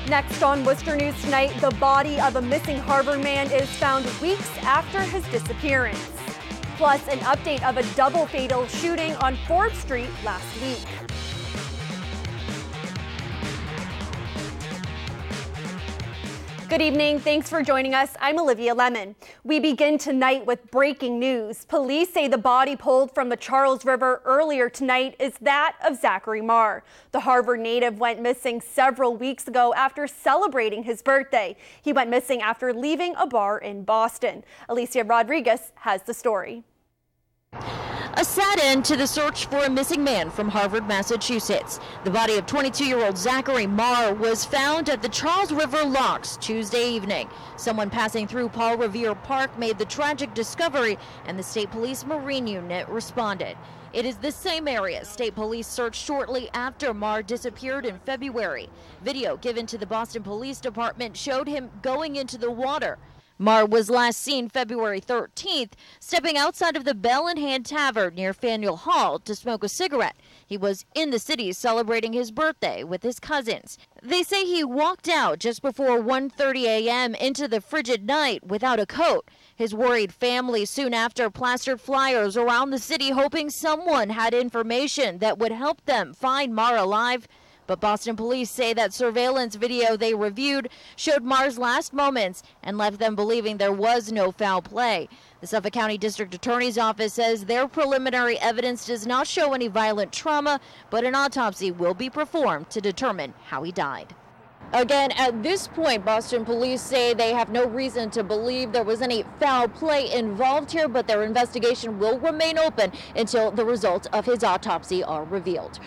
Next on Worcester News tonight, the body of a missing Harvard man is found weeks after his disappearance. Plus, an update of a double fatal shooting on Forbes Street last week. Good evening. Thanks for joining us. I'm Olivia Lemon. We begin tonight with breaking news. Police say the body pulled from the Charles River earlier tonight is that of Zachary Mar. The Harvard native went missing several weeks ago after celebrating his birthday. He went missing after leaving a bar in Boston. Alicia Rodriguez has the story. A sad end to the search for a missing man from Harvard, Massachusetts. The body of 22-year-old Zachary Mar was found at the Charles River Locks Tuesday evening. Someone passing through Paul Revere Park made the tragic discovery, and the State Police Marine Unit responded. It is the same area State Police searched shortly after Mar disappeared in February. Video given to the Boston Police Department showed him going into the water. Mar was last seen February 13th, stepping outside of the Bell in Hand Tavern near Faneuil Hall to smoke a cigarette. He was in the city celebrating his birthday with his cousins. They say he walked out just before 1:30 a.m. into the frigid night without a coat. His worried family soon after plastered flyers around the city hoping someone had information that would help them find Mar alive. But Boston police say that surveillance video they reviewed showed Mar's last moments and left them believing there was no foul play. The Suffolk County District Attorney's Office says their preliminary evidence does not show any violent trauma, but an autopsy will be performed to determine how he died. Again, at this point, Boston police say they have no reason to believe there was any foul play involved here, but their investigation will remain open until the results of his autopsy are revealed.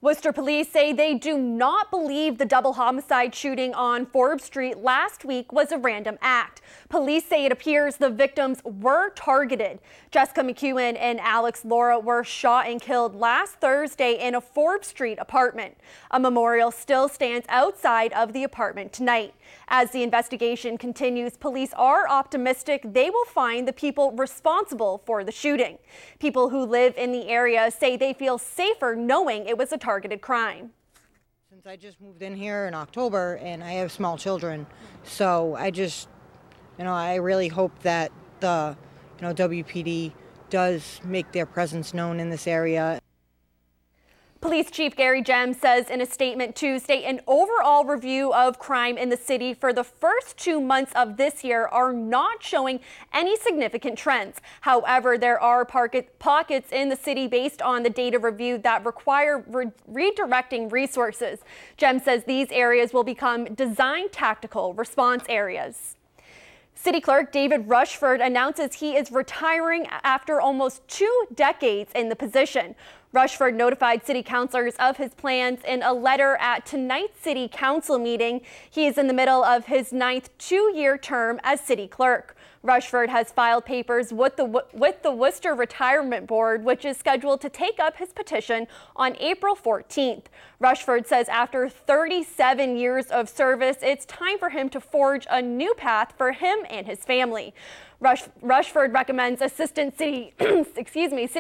Worcester police say they do not believe the double homicide shooting on Forbes Street last week was a random act. Police say it appears the victims were targeted. Jessica McEwen and Alex Laura were shot and killed last Thursday in a Forbes Street apartment. A memorial still stands outside of the apartment tonight. As the investigation continues, police are optimistic they will find the people responsible for the shooting. People who live in the area say they feel safer knowing it was a targeted crime. Since I just moved in here in October and I have small children, so I really hope that the WPD does make their presence known in this area. Police Chief Gary Jem says in a statement Tuesday, an overall review of crime in the city for the first 2 months of this year are not showing any significant trends. However, there are pockets in the city based on the data review that require redirecting resources. Jem says these areas will become design tactical response areas. City Clerk David Rushford announces he is retiring after almost 2 decades in the position. Rushford notified city councilors of his plans in a letter at tonight's city council meeting. He is in the middle of his 9th 2-year term as city clerk. Rushford has filed papers with the Worcester Retirement Board, which is scheduled to take up his petition on April 14th. Rushford says after 37 years of service, it's time for him to forge a new path for him and his family. Rushford recommends Assistant City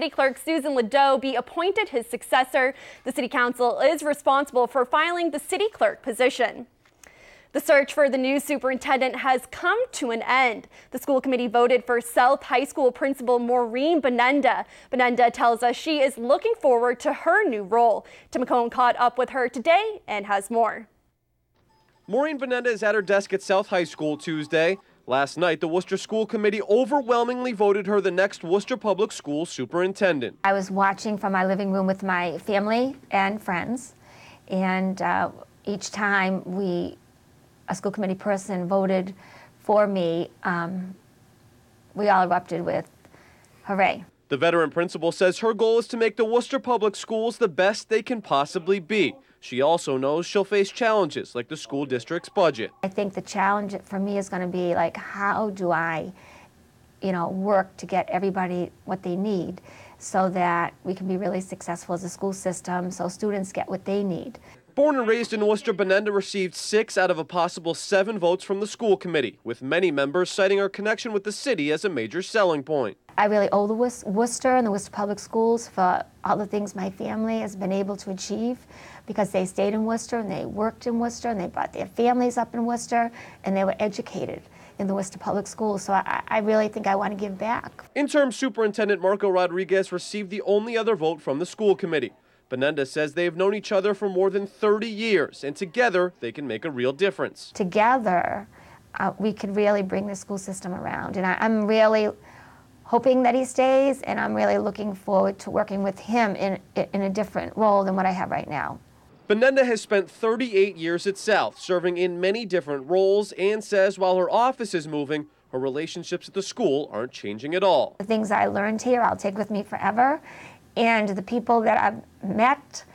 Clerk Susan Ledoux be appointed his successor. The City Council is responsible for filing the City Clerk position. The search for the new superintendent has come to an end. The school committee voted for South High School principal Maureen Benenda. Benenda tells us she is looking forward to her new role. Tim McCone caught up with her today and has more. Maureen Benenda is at her desk at South High School Tuesday. Last night, the Worcester School Committee overwhelmingly voted her the next Worcester Public School superintendent. I was watching from my living room with my family and friends, and each time a school committee person voted for me, we all erupted with hooray. The veteran principal says her goal is to make the Worcester Public Schools the best they can possibly be. She also knows she'll face challenges like the school district's budget. I think the challenge for me is going to be like, how do I, work to get everybody what they need so that we can be really successful as a school system so students get what they need. Born and raised in Worcester, Benenda received 6 out of a possible 7 votes from the school committee, with many members citing her connection with the city as a major selling point. I really owe the Worcester and the Worcester Public Schools for all the things my family has been able to achieve, because they stayed in Worcester and they worked in Worcester and they brought their families up in Worcester and they were educated in the Worcester Public Schools. So I really think I want to give back. Interim Superintendent Marco Rodriguez received the only other vote from the school committee. Benenda says they have known each other for more than 30 years, and together they can make a real difference. Together, we could really bring the school system around. And I'm really hoping that he stays, and I'm really looking forward to working with him in a different role than what I have right now. Benenda has spent 38 years at South, serving in many different roles, and says while her office is moving, her relationships at the school aren't changing at all. The things I learned here, I'll take with me forever. And the people that I've met,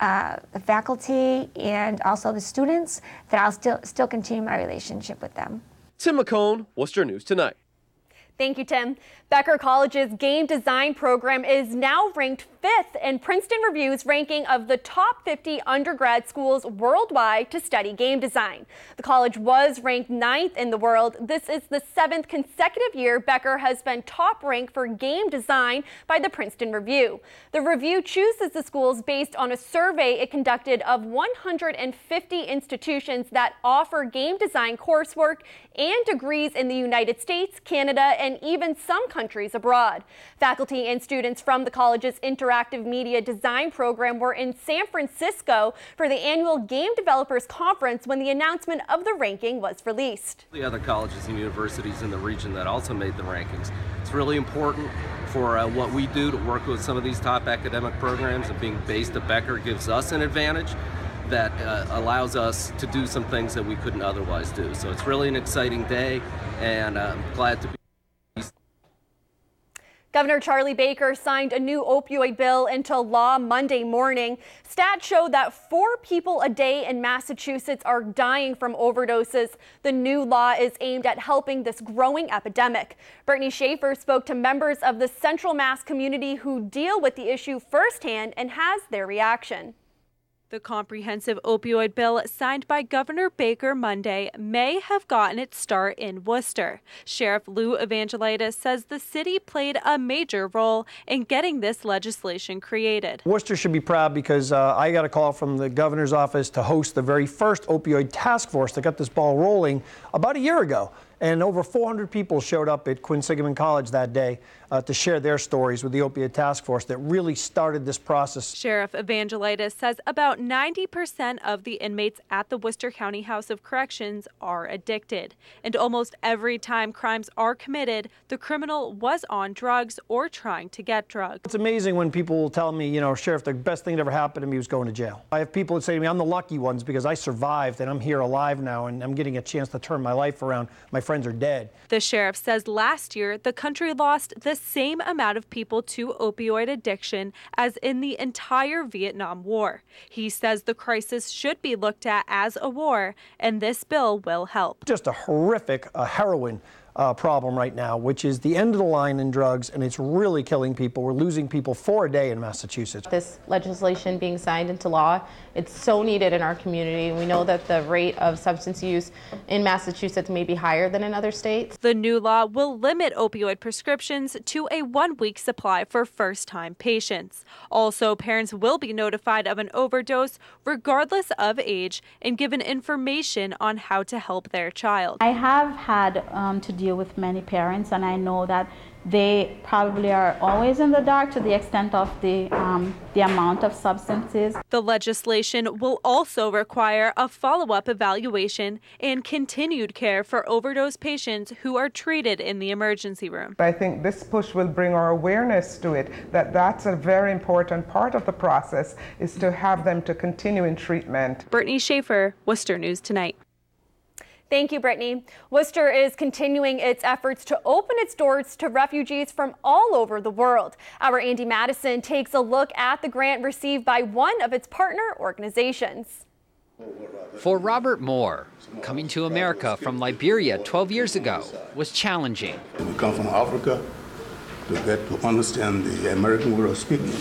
the faculty, and also the students, that I'll still continue my relationship with them. Tim McCone, Worcester News Tonight. Thank you, Tim. Becker College's game design program is now ranked 5th in Princeton Review's ranking of the top 50 undergrad schools worldwide to study game design. The college was ranked 9th in the world. This is the 7th consecutive year Becker has been top ranked for game design by the Princeton Review. The review chooses the schools based on a survey it conducted of 150 institutions that offer game design coursework and degrees in the United States, Canada, and even some countries abroad. Faculty and students from the college's interactive media design program were in San Francisco for the annual Game Developers Conference when the announcement of the ranking was released. The other colleges and universities in the region that also made the rankings. It's really important for what we do to work with some of these top academic programs, and being based at Becker gives us an advantage that allows us to do some things that we couldn't otherwise do. So it's really an exciting day, and I'm glad to be. Governor Charlie Baker signed a new opioid bill into law Monday morning. Stats show that 4 people a day in Massachusetts are dying from overdoses. The new law is aimed at helping this growing epidemic. Brittany Schaefer spoke to members of the Central Mass community who deal with the issue firsthand and has their reaction. The comprehensive opioid bill signed by Governor Baker Monday may have gotten its start in Worcester. Sheriff Lou Evangelitis says the city played a major role in getting this legislation created. Worcester should be proud because I got a call from the governor's office to host the very first opioid task force that got this ball rolling about a year ago. And over 400 people showed up at Quinsigamond College that day to share their stories with the Opioid Task Force that really started this process. Sheriff Evangelitis says about 90% of the inmates at the Worcester County House of Corrections are addicted. And almost every time crimes are committed, the criminal was on drugs or trying to get drugs. It's amazing when people will tell me, you know, Sheriff, the best thing that ever happened to me was going to jail. I have people that say to me, I'm the lucky ones because I survived and I'm here alive now and I'm getting a chance to turn my life around. My friends are dead. The sheriff says last year the country lost the same amount of people to opioid addiction as in the entire Vietnam War. He says the crisis should be looked at as a war, and this bill will help. Just a horrific heroin problem right now, which is the end of the line in drugs, and it's really killing people. We're losing people 4 a day in Massachusetts. This legislation being signed into law, it's so needed in our community. We know that the rate of substance use in Massachusetts may be higher than in other states. The new law will limit opioid prescriptions to a 1-week supply for first-time patients. Also, parents will be notified of an overdose regardless of age and given information on how to help their child. I have had to deal with many parents, and I know that they probably are always in the dark to the extent of the amount of substances. The legislation will also require a follow-up evaluation and continued care for overdose patients who are treated in the emergency room. I think this push will bring our awareness to it, that's a very important part of the process, is to have them to continue in treatment. Brittany Schaefer, Worcester News Tonight. Thank you, Brittany. Worcester is continuing its efforts to open its doors to refugees from all over the world. Our Andy Madison takes a look at the grant received by one of its partner organizations. For Robert Moore, coming to America from Liberia 12 years ago was challenging. We come from Africa to get to understand the American way of speaking.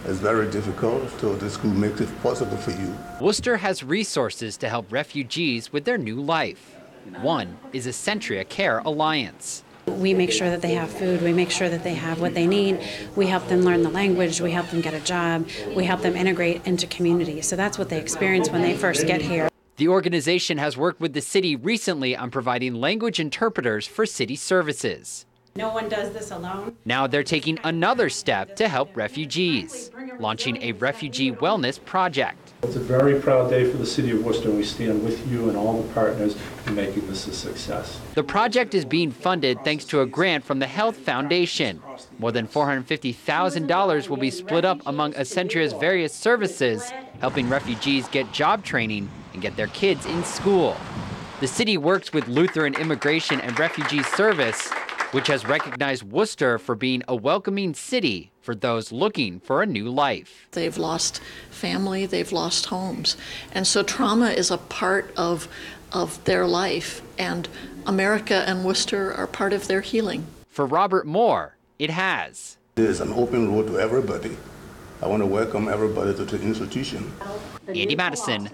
It's very difficult, so this school makes it possible for you. Worcester has resources to help refugees with their new life. One is a Centria Care Alliance. We make sure that they have food, we make sure that they have what they need, we help them learn the language, we help them get a job, we help them integrate into community. So that's what they experience when they first get here. The organization has worked with the city recently on providing language interpreters for city services. No one does this alone. Now they're taking another step to help refugees, launching a refugee wellness project. It's a very proud day for the City of Worcester. We stand with you and all the partners in making this a success. The project is being funded thanks to a grant from the Health Foundation. More than $450,000 will be split up among Centria's various services, helping refugees get job training and get their kids in school. The city works with Lutheran Immigration and Refugee Service, which has recognized Worcester for being a welcoming city for those looking for a new life. They've lost family, they've lost homes, and so trauma is a part of their life, and America and Worcester are part of their healing. For Robert Moore, it has. There's an open road to everybody. I want to welcome everybody to the institution. Andy Madison.